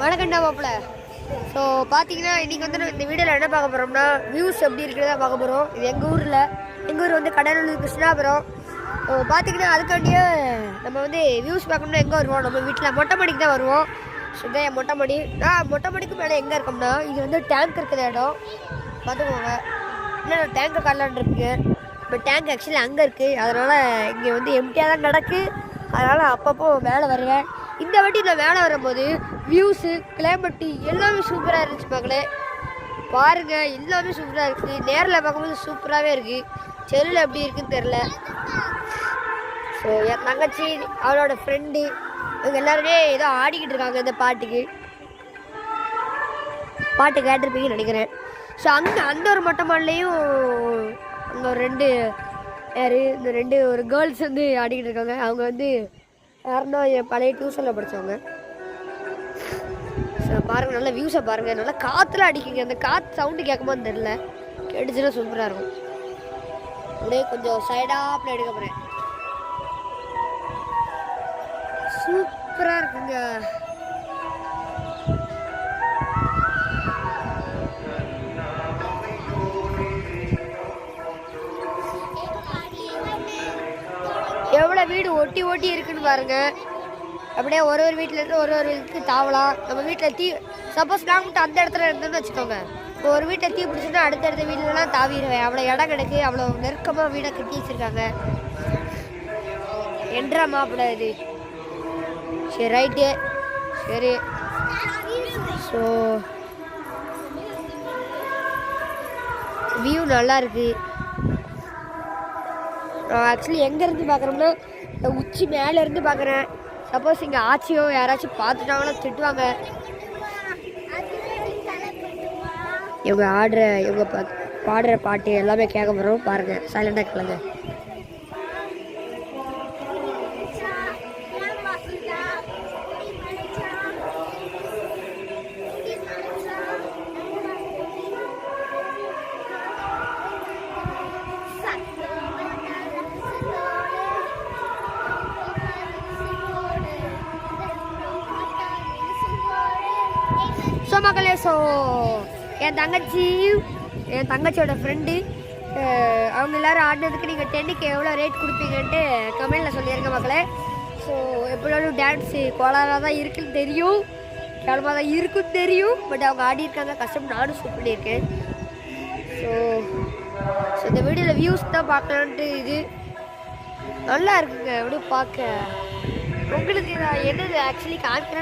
வணக்கண்டா மாப்பிள்ள. ஸோ பார்த்தீங்கன்னா இன்றைக்கி வந்து இந்த வீடியோவில் என்ன பார்க்க போகிறோம்னா வியூஸ் எப்படி இருக்கிறதா பார்க்க போகிறோம். இது எங்கள் ஊர் வந்து கடலூர் கிருஷ்ணாபுரம். பார்த்தீங்கன்னா அதுக்காண்டியே நம்ம வந்து வியூஸ் பார்க்கணும்னா எங்கே வருவோம், நம்ம வீட்டில் மொட்டை மாடிக்கு தான் வருவோம். ஸோ இதான் மொட்டை மாடி. மொட்டை மாடிக்கு மேலே எங்கே இருக்கோம்னா இது வந்து டேங்க் இருக்கிற இடம் பார்த்துக்கோங்க. இல்லை டேங்கை காலான் இருக்குது. இப்போ டேங்க் ஆக்சுவலி அங்கே இருக்குது. அதனால் இங்கே வந்து எம்டியாக தான் கிடக்கு. அதனால் அப்பப்போ மேலே வருவேன். இந்த வாட்டி நான் மேலே வரும்போது வியூஸு கிளைமேட்டு எல்லாமே சூப்பராக இருந்துச்சு மக்களே. பாருங்கள், எல்லாமே சூப்பராக இருக்குது. நேரில் பார்க்கும்போது சூப்பராகவே இருக்குது. செல்லில் எப்படி இருக்குதுன்னு தெரில. ஸோ என் தங்கச்சி அவளோட ஃப்ரெண்டு இவங்க எல்லாருமே ஏதோ ஆடிக்கிட்டு இருக்காங்க இந்த பாட்டு கேட்டிருப்பீங்கன்னு நினைக்கிறேன். ஸோ அங்கே அந்த ஒரு மொட்டை மாடலையும் அங்கே ஒரு ரெண்டு ஒரு கேர்ள்ஸ் வந்து ஆடிக்கிட்டு இருக்காங்க. அவங்க வந்து யாருன்னா என் பழைய டியூஷனில் படித்தவங்க. ஸோ பாருங்கள், நல்லா வியூஸை பாருங்கள். நல்லா காற்றுலாம் அடிக்குங்க. அந்த காற்று சவுண்டு கேட்குமான்னு தெரில, கேட்டுச்சுன்னா சூப்பராக இருக்கும். அப்படியே கொஞ்சம் சைடாப்பில் எடுக்க போகிறேன். சூப்பராக இருக்குங்க. எவ்வளோ வீடு ஒட்டி இருக்குன்னு பாருங்க. அப்படியே ஒரு வீட்டிலேருந்து ஒரு வீட்டுக்கு தாவலாம். நம்ம வீட்டில் சப்போஸ் நான் மட்டும் அந்த இடத்துல இருந்தோம்னு வச்சுக்கோங்க. இப்போ ஒரு வீட்டில் தீ பிடிச்சுன்னா அடுத்தடுத்த வீட்டிலலாம் தாவிடுவேன். அவ்வளோ இடம் கிடக்கு. அவ்வளோ நெருக்கமாக வீடை கட்டி வச்சுருக்காங்க. என்றா மாப்பிட இது. சரி, ரைட்டு, சரி. ஸோ வியூ நல்லா இருக்குது. நான் ஆக்சுவலி எங்கேருந்து பார்க்குறோம்னா உச்சி மேலேருந்து பார்க்குறேன். சப்போஸ் இங்கே ஆச்சியோ யாராச்சும் பார்த்துட்டாங்களோ திட்டுவாங்க. இவங்க பாடுற பாட்டு எல்லாமே கேட்க போகிறோம். பாருங்கள், சைலண்டாக கேளுங்க. ஸோ மக்களே, ஸோ என் தங்கச்சியோட ஃப்ரெண்டு அவங்க எல்லோரும் ஆடினதுக்கு நீங்கள் 10K எவ்வளோ ரேட் கொடுப்பீங்கன்ட்டு கமெண்டில் சொல்லியிருங்க மக்களே. ஸோ எப்படியும் டான்ஸு கோளாறாக தான் இருக்குன்னு தெரியும், கேவலமாக தான் இருக்குன்னு தெரியும். பட் அவங்க ஆடியிருக்காங்க, கஷ்டம் நானும் ஷூட் பண்ணியிருக்கேன். ஸோ இந்த வீடியோவில் வியூஸ் தான் பார்க்கலான்ட்டு இது நல்லா இருக்குங்க. அப்படியே பார்க்க உங்களுக்கு நான் என்னது ஆக்சுவலி காமிக்கிறேன்.